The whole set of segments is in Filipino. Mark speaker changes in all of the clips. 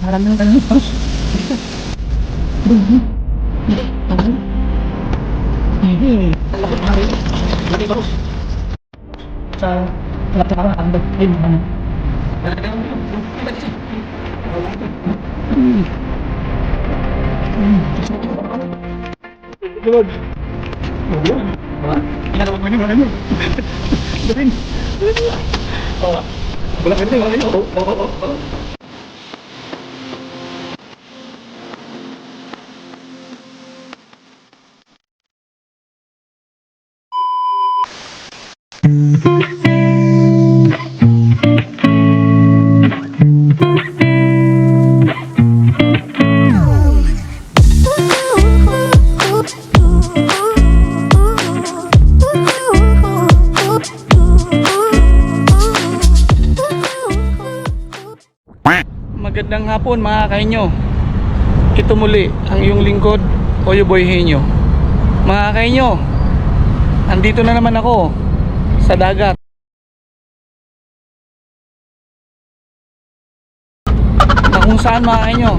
Speaker 1: Marami ng tanong pa. Laki ba? Sa laptop ka ang ayun ano. Lord. Ginagawa mo yun, ano? Dating. Wala ka rin, wala yun. Oo. Magandang hapon mga kainyo. Ito muli ang iyong lingkod, Oyo Boy Henyo. Mga kainyo, andito na naman ako sa dagat. Na kung saan mga kainyo,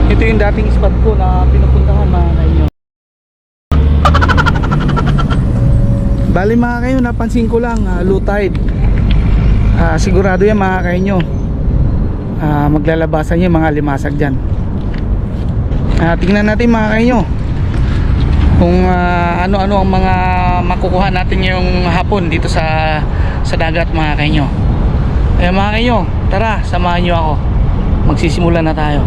Speaker 1: ito yung dating spot ko na pinupuntahan mga kainyo. Bali mga kainyo, napansin ko lang low tide. Sigurado yan mga kainyo. Maglalabasan yung mga limasag dyan. Tingnan natin mga kainyo kung ano-ano ang mga makukuha natin ngayong hapon dito sa dagat mga kainyo. Mga kainyo, tara samahan nyo ako. Magsisimula na tayo.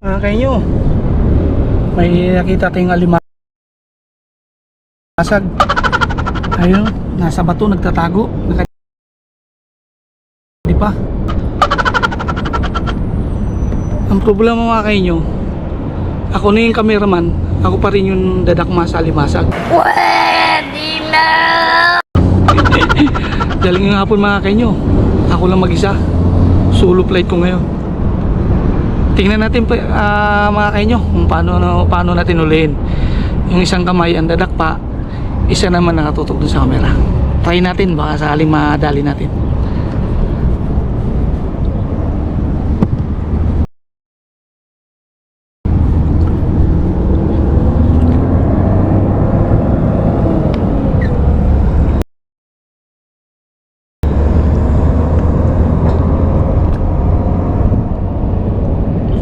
Speaker 1: Mga kainyo, may nakita tayong alimasag. Ayun, nasa bato nagtatago. Di pa. Ang problema mga kainyo, ako na yung cameraman, ako pa rin yung dadakma sa limasag. Pwede na. Daling nga hapon mga kainyo, ako lang mag-isa. Solo flight ko ngayon. Tingnan natin mga kainyo kung paano natin ulihin. Yung isang kamay ang dadakpa, isa naman nakatutok dun sa camera. Try natin, baka sakaling madali natin.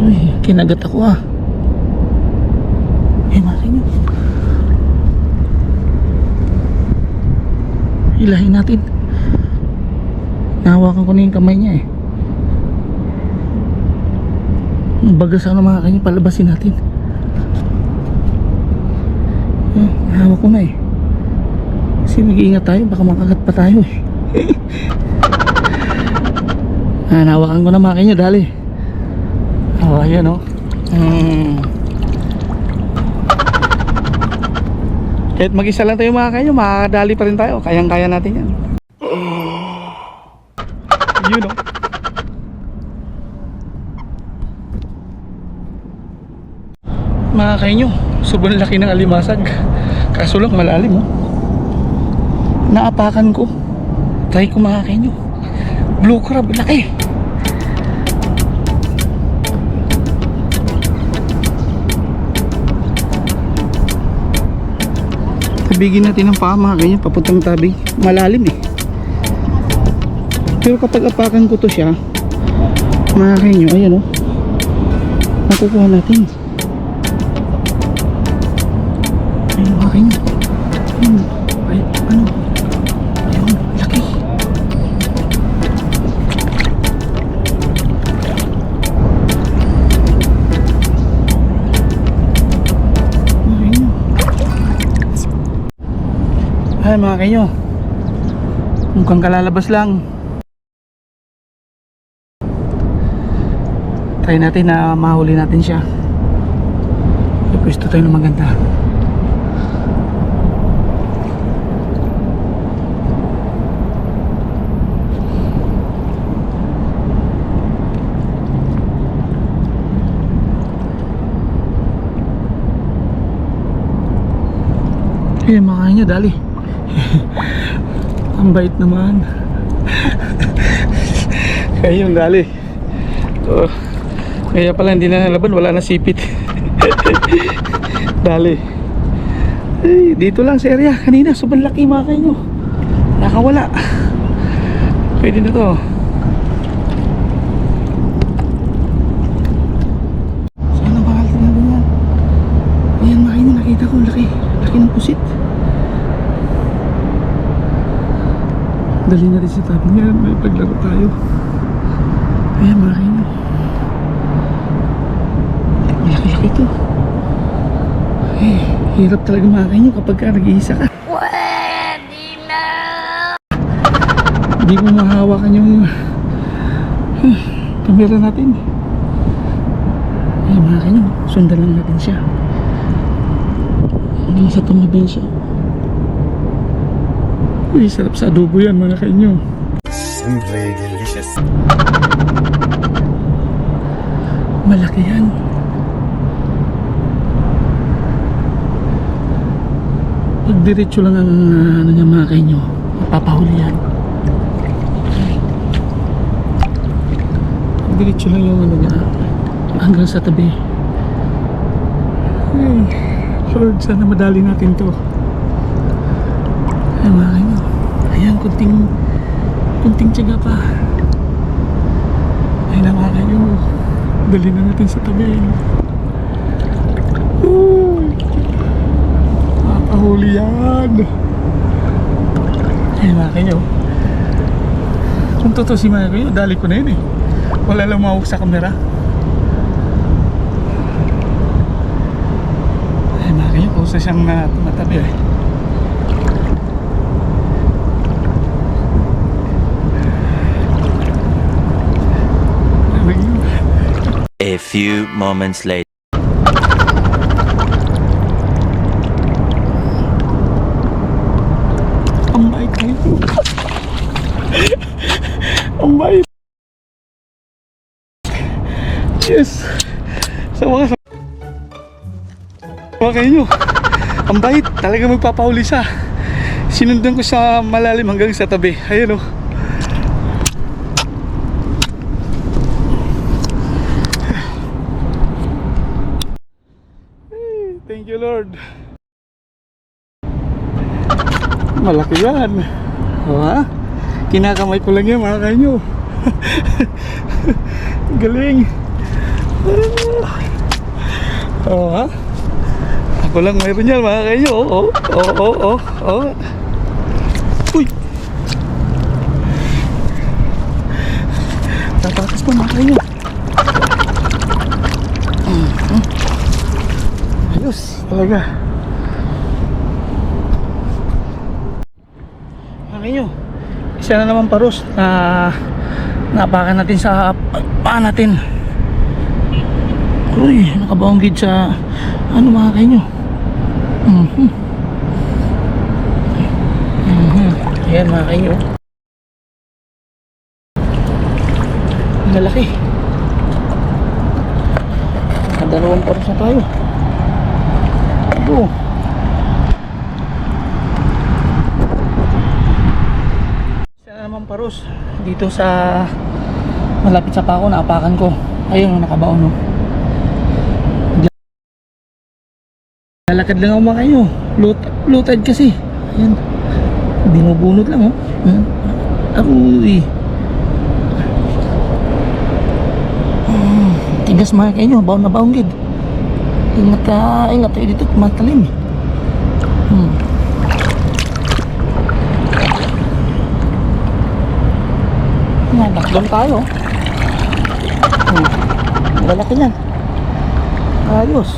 Speaker 1: Uy, kinagat ako makin yun. Hilahin natin. Nahawakan ko na yung kamay niya bagas na mga kanya, palabasin natin. Nahawak ko na kasi mag-iingat tayo, baka makagat pa tayo nahawakan ko na mga kanya, dali. Ayan kahit mag-isa lang tayo mga kayo, makakadali pa rin tayo. Kayang-kaya natin yan. Yun mga kayo, sobrang laki ng alimasag. Kaso lang malalim Naapakan ko. Try ko mga kayo. Blue crab, laki. Tabigin natin ang paa mga ganyan, papuntang tabi. Malalim pero kapag apakan ko to siya mga kanyo, ayan nakukuha natin. Ayun mga kanyo, ayun, laki. Ay mga kanyo, mukhang kalalabas lang. Try natin na mahuli natin siya. Pwesto tayo ng maganda. Eh, makain nyo, dali. Ang bait naman. Kaya yung dali. Oh, kaya pala hindi na nalaban, wala na sipit. Dali. Ay, dito lang sa area. Kanina, sobrang laki mga kayo. Nakawala. Pwede na to. Sana bakal talaga yan. Ayan mga kayo, nakita ko. Laki. Laki ng pusit. Dali natin sa tabi niya. May paglaro tayo. Ayan mga kayo. Malaki-laki ito. Eh, hirap talaga mga kayo kapag nag-iisa ka.
Speaker 2: Pwede na!
Speaker 1: Hindi mo mahawakan yung camera natin. Ayan mga kayo, sundan lang natin siya. Hanggang sa tumabi siya. Uy, sarap sa adobo yan mga kayo.
Speaker 3: Simply delicious.
Speaker 1: Malaki yan. Pag diretso lang ang ano niya mga kayo, mapapahuli yan. Pag diretso lang yung ano niya, hanggang sa tabi. Ay, Lord, sana madali natin to. Ay mga kayo, ayan, kunting tiyaga pa. Ay na mga kayo, dali na natin sa tabi. Huli yan. Ay mga kayo, kung totoo si mga kayo, dali ko na yun eh. Wala lang mawag sa camera. Ay mga kayo, kusa siyang tumatabi eh.
Speaker 4: A few moments later.
Speaker 1: Ang bait kayo. Ang bait. Yes. Sa mga kayo. Ang bait. Talaga magpapahuli siya. Sinundan ko sa malalim hanggang sa tabi. Ayun o. Thank you Lord. Malaki yan. O ha? Kinakamay ko lang yan mga kanyo. Galing. O ha? Ako lang mayroon yan mga kanyo. O. Uy. Tapatas pa mga kanyo. Ayos talaga. Nyo, isa na naman paros na napakan natin sa paa natin. Uy, nakabaonggid sa ano mga kayo. Ayan mga kayo, malaki. Dalawang paros na tayo. Ito naman paros dito sa malapit sa pako, naapakan ko. Ayun, nakabaon no. Lalakad lang ako mga kayo. Lutad kasi. Ayan. Binubunot lang oh. Aroy. Tigas mga kayo, baon na baon gid. Ingat tayo dito, matalim. Nakakdoon tayo. Lalaki yan. Ayos.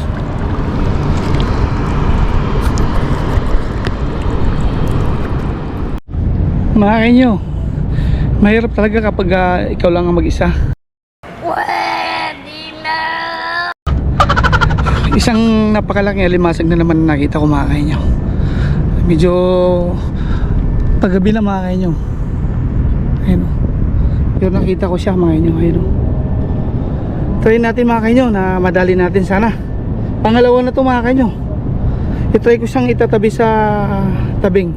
Speaker 1: Mga kanyo, mahirap talaga kapag ikaw lang ang mag-isa.
Speaker 2: Pwede na!
Speaker 1: Isang napakalaking alimasag na naman nakita ko mga kanyo. Medyo paggabi na mga kanyo. Ayun o. Pero nakita ko siya mga kanyo. Ayun o. Try natin mga kanyo na madali natin sana. Pangalawa na to mga kanyo. I-try ko siyang itatabi sa tabing.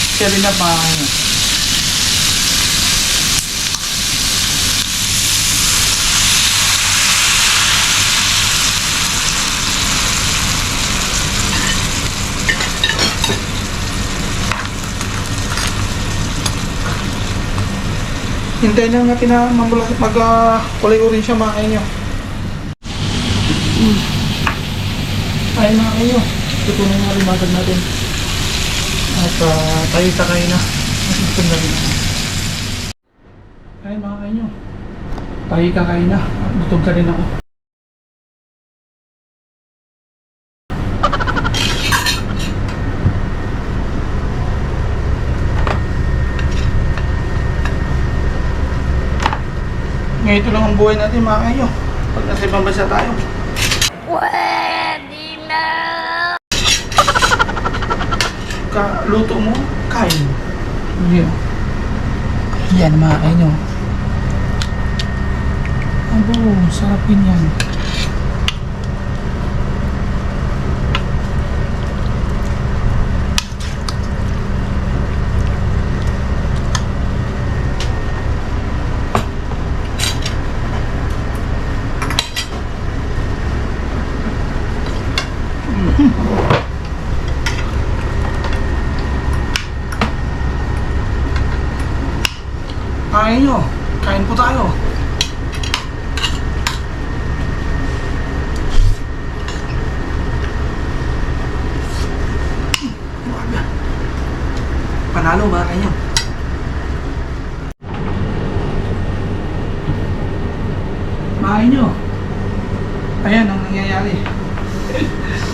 Speaker 1: seven up mga kainyo. Hintayin lang natin na kulay orange siya mga kainyo. Ayun mga kainyo, ito na yung alimatag natin. At tayo sakay na. Masigutom na rin. Ayun mga kainyo, tayo kakain na. At gutom ka rin ako. Ngayon ito lang ang buhay natin mga kainyo. Pag nasa ibang bansa tayo.
Speaker 2: Pwede na.
Speaker 1: Luto mo, kain. Yan. Yan mga kainyo. Abo, sarapin yan. Kain nyo. Kain po tayo. Panalo ba kain nyo? Kain nyo. Ayan ang nangyayari.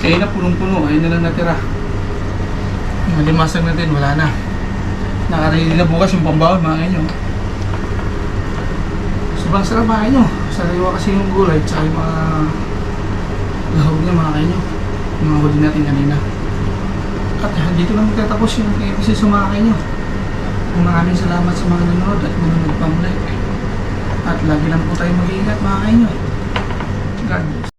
Speaker 1: Kaya na punong-puno. Ayun na lang natira. Yung limasag natin, wala na. Nakarili na bukas yung pambawal mga kain nyo. Sobrang sarap mga kainyo. Sariwa kasi yung gulay tsaka yung mga lahog niya mga kainyo. Yung mga huli natin kanina. At dito lang magtatapos yung episode sa mga kainyo. Maraming salamat sa mga nanonood at nanonood pa muli. At lagi lang po tayo mag-iingat mga kainyo. God bless.